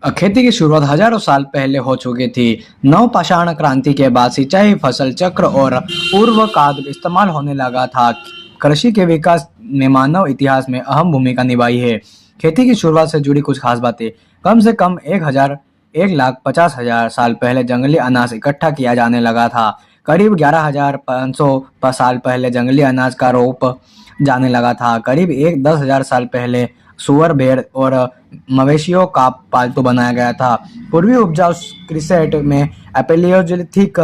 खेती की शुरुआत हजारों साल पहले हो चुकी थी। नवपाषाण क्रांति के बाद सिंचाई, फसल चक्र और पूर्व खाद इस्तेमाल होने लगा था। कृषि के विकास ने मानव इतिहास में अहम भूमिका निभाई है। खेती की शुरुआत से जुड़ी कुछ खास बातें। कम से कम 1,50,000 साल पहले जंगली अनाज इकट्ठा किया जाने लगा था। करीब 11,500 साल पहले जंगली अनाज का रोप जाने लगा था। करीब 10,000 साल पहले सुअर, भेड़ और मवेशियों का पालतू बनाया गया था। पूर्वी उपजाऊ क्रिसेट में पैलियोलिथिक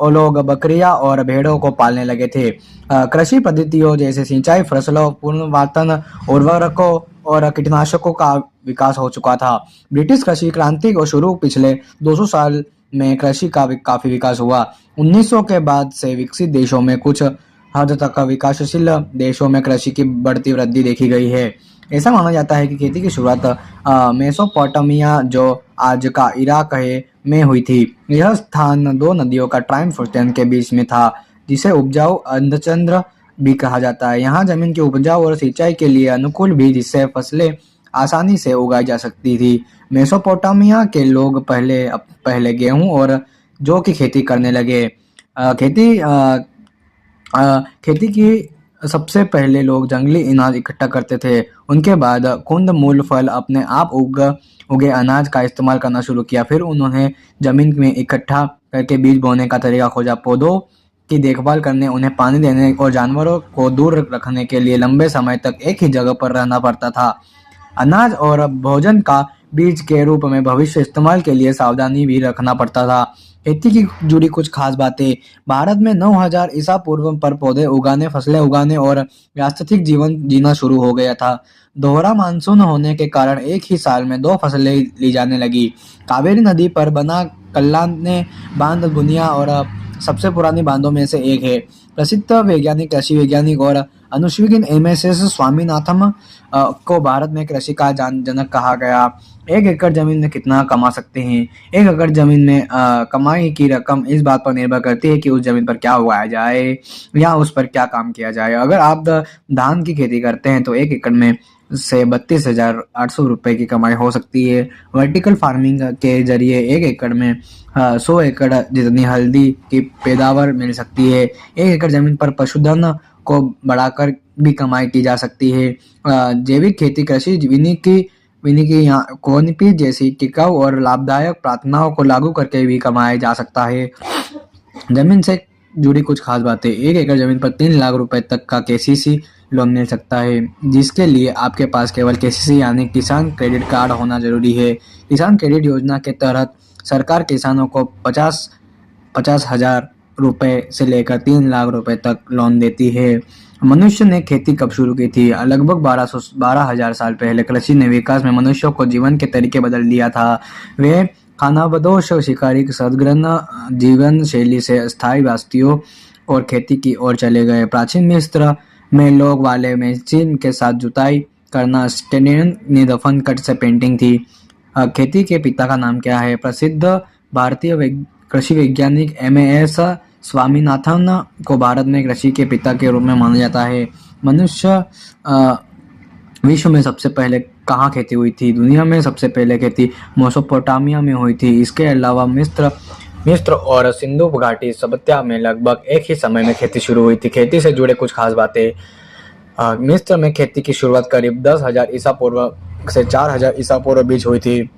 लोग बकरियां और भेड़ों को पालने लगे थे। कृषि पद्धतियों जैसे सिंचाई, फसलों पुनर्वातन, उर्वरकों और कीटनाशकों का विकास हो चुका था। ब्रिटिश कृषि क्रांति को शुरू पिछले 200 साल में कृषि का काफी विकास हुआ। 1900 के बाद से विकसित देशों में कुछ हद तक विकासशील देशों में कृषि की बढ़ती वृद्धि देखी गई है। ऐसा माना जाता है कि खेती की शुरुआत मेसोपोटामिया, जो आज का इराक है, में हुई थी। यह स्थान दो नदियों का ट्राइफर्टेन के बीच में था, जिसे उपजाऊ अर्धचंद्र भी कहा जाता है। यहाँ जमीन के उपजाऊ और सिंचाई के लिए अनुकूल भी, जिससे फसलें आसानी से उगाई जा सकती थी। मेसोपोटामिया के लोग पहले गेहूं और जौ की खेती करने लगे। खेती की सबसे पहले लोग जंगली अनाज इकट्ठा करते थे। उनके बाद कुंद मूल फल अपने आप उगे अनाज का इस्तेमाल करना शुरू किया। फिर उन्होंने जमीन में इकट्ठा करके बीज बोने का तरीका खोजा। पौधों की देखभाल करने, उन्हें पानी देने और जानवरों को दूर रखने के लिए लंबे समय तक एक ही जगह पर रहना पड़ता था। अनाज और भोजन का बीज के रूप में भविष्य इस्तेमाल के लिए सावधानी भी रखना पड़ता था। खेती की जुड़ी कुछ खास बातें। भारत में 9,000 ईसा पूर्व पर पौधे उगाने, फसलें उगाने और व्यावसायिक जीवन जीना शुरू हो गया था। दोहरा मानसून होने के कारण एक ही साल में 2 फसलें ली जाने लगी। कावेरी नदी पर बना कल्लाने बांध दुनिया और सबसे पुरानी बांधों में से एक है। प्रसिद्ध वैज्ञानिक, कृषि वैज्ञानिक और अनुशीलक एम.एस.एस. स्वामीनाथन को भारत में कृषि का जनक कहा गया। 1 एकड़ जमीन में कितना कमा सकते हैं? 1 एकड़ जमीन में कमाई की रकम इस बात पर निर्भर करती है कि उस जमीन पर क्या उगाया जाए या उस पर क्या काम किया जाए। अगर आप धान की खेती करते हैं तो 1 एकड़ में से 32,800 रुपए की कमाई हो सकती है। वर्टिकल फार्मिंग के जरिए 1 एकड़ में 100 एकड़ जितनी हल्दी की पैदावार मिल सकती है। 1 एकड़ जमीन पर पशुधन को बढ़ाकर भी कमाई की जा सकती है। जैविक खेती कृषि विनिकी या कोनपी जैसी टिकाऊ और लाभदायक प्रार्थनाओं को लागू करके भी कमाया जा सकता है। जमीन से जुड़ी कुछ खास बातें। 1 एकड़ जमीन पर 3 लाख रुपए तक का केसीसी लोन मिल सकता है, जिसके लिए आपके पास केवल केसीसी यानी किसान क्रेडिट कार्ड होना जरूरी है। किसान क्रेडिट योजना के तहत सरकार किसानों को 50,000 रुपए से लेकर 3 लाख रुपए तक लोन देती है। मनुष्य ने खेती कब शुरू की थी? लगभग 12,000 साल पहले कृषि ने विकास में मनुष्यों को जीवन के तरीके बदल दिया था। वे खानाबदोश शिकारी सद्ग्रहण जीवन शैली से स्थायी बस्तियों और खेती की ओर चले गए। प्राचीन मिस्र में लोग वाले मशीन के साथ जुताई करना, स्टेनियन ने दफन कट से पेंटिंग थी। खेती के पिता का नाम क्या है? प्रसिद्ध भारतीय कृषि वैज्ञानिक एम.एस. स्वामीनाथन को भारत में कृषि के पिता के रूप में माना जाता है। मनुष्य विश्व में सबसे पहले कहाँ खेती हुई थी? दुनिया में सबसे पहले खेती मेसोपोटामिया में हुई थी। इसके अलावा मिस्र और सिंधु घाटी सभ्यता में लगभग एक ही समय में खेती शुरू हुई थी। खेती से जुड़े कुछ खास बातें। मिस्र में खेती की शुरुआत करीब 10,000 ईसा पूर्व से 4,000 ईसा पूर्व बीच हुई थी।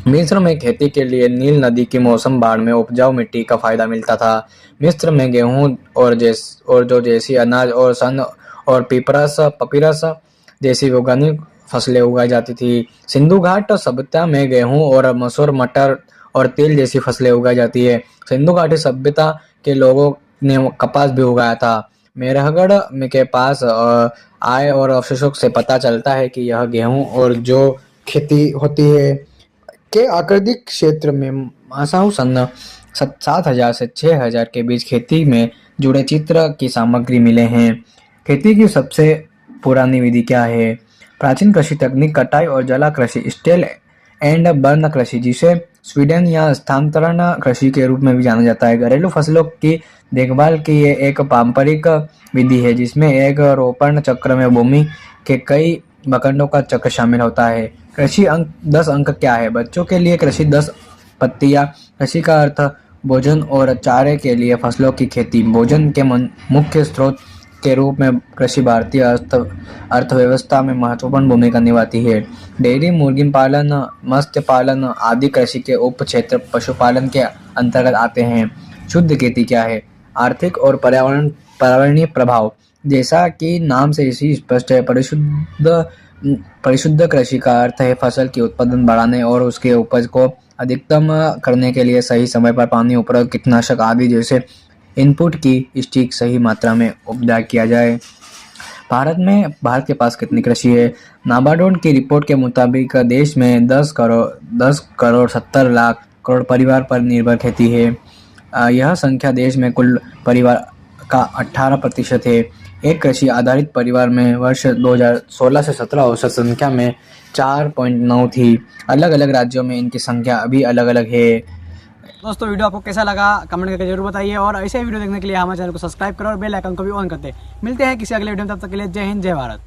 मिस्र में खेती के लिए नील नदी की मौसम बाढ़ में उपजाऊ मिट्टी का फायदा मिलता था। मिस्र में गेहूं और जैसी अनाज और सन और पपीरस जैसी ऑर्गेनिक फसलें उगाई जाती थी। सिंधु घाट सभ्यता में गेहूं और मसूर, मटर और तेल जैसी फसलें उगाई जाती है। सिंधु घाटी सभ्यता के लोगों ने कपास भी उगाया था। मेहरगढ़ के पास आय और अवशेषों से पता चलता है कि यह गेहूं और जौ खेती होती है। के आकृतिक क्षेत्र में मासाऊ सन 7,000 से 6,000 के बीच खेती में जुड़े चित्र की सामग्री मिले हैं। खेती की सबसे पुरानी विधि क्या है? प्राचीन कृषि तकनीक कटाई और जला कृषि, स्टेल एंड बर्न कृषि, जिसे स्वीडन या स्थानांतरण कृषि के रूप में भी जाना जाता है। घरेलू फसलों की देखभाल की ये एक पारंपरिक विधि है, जिसमें एक रोपण चक्र में भूमि के कई भूखंडों का चक्र शामिल होता है। कृषि अंक 10 अंक क्या है? बच्चों के लिए कृषि 10 पत्तियां। कृषि का अर्थ भोजन और चारे के लिए फसलों की खेती। भोजन के मुख्य स्रोत के रूप में कृषि भारतीय अर्थव्यवस्था में महत्वपूर्ण भूमिका निभाती है। डेयरी, मुर्गी पालन, मत्स्य पालन आदि कृषि के उप क्षेत्र पशुपालन के अंतर्गत आते हैं। शुद्ध खेती क्या है? आर्थिक और पर्यावरणीय प्रभाव। जैसा कि नाम से इसी स्पष्ट है, परिशुद्ध कृषि का अर्थ है फसल की उत्पादन बढ़ाने और उसके उपज को अधिकतम करने के लिए सही समय पर पानी, उपयोग, कीटनाशक आदि जैसे इनपुट की सटीक सही मात्रा में उपयोग किया जाए। भारत के पास कितनी कृषि है? नाबार्ड की रिपोर्ट के मुताबिक देश में 10 करोड़ 70 लाख करोड़ परिवार पर निर्भर खेती है। यह संख्या देश में कुल परिवार का 18% है। एक कृषि आधारित परिवार में वर्ष 2016 से 17 औसत संख्या में 4.9 थी। अलग अलग राज्यों में इनकी संख्या अभी अलग अलग है। दोस्तों वीडियो आपको कैसा लगा कमेंट करके जरूर बताइए और ऐसे वीडियो देखने के लिए हमारे चैनल को सब्सक्राइब करो और बेल आइकन को भी ऑन करते हैं। मिलते हैं किसी अगले वीडियो में, तब तक के लिए जय हिंद जय भारत।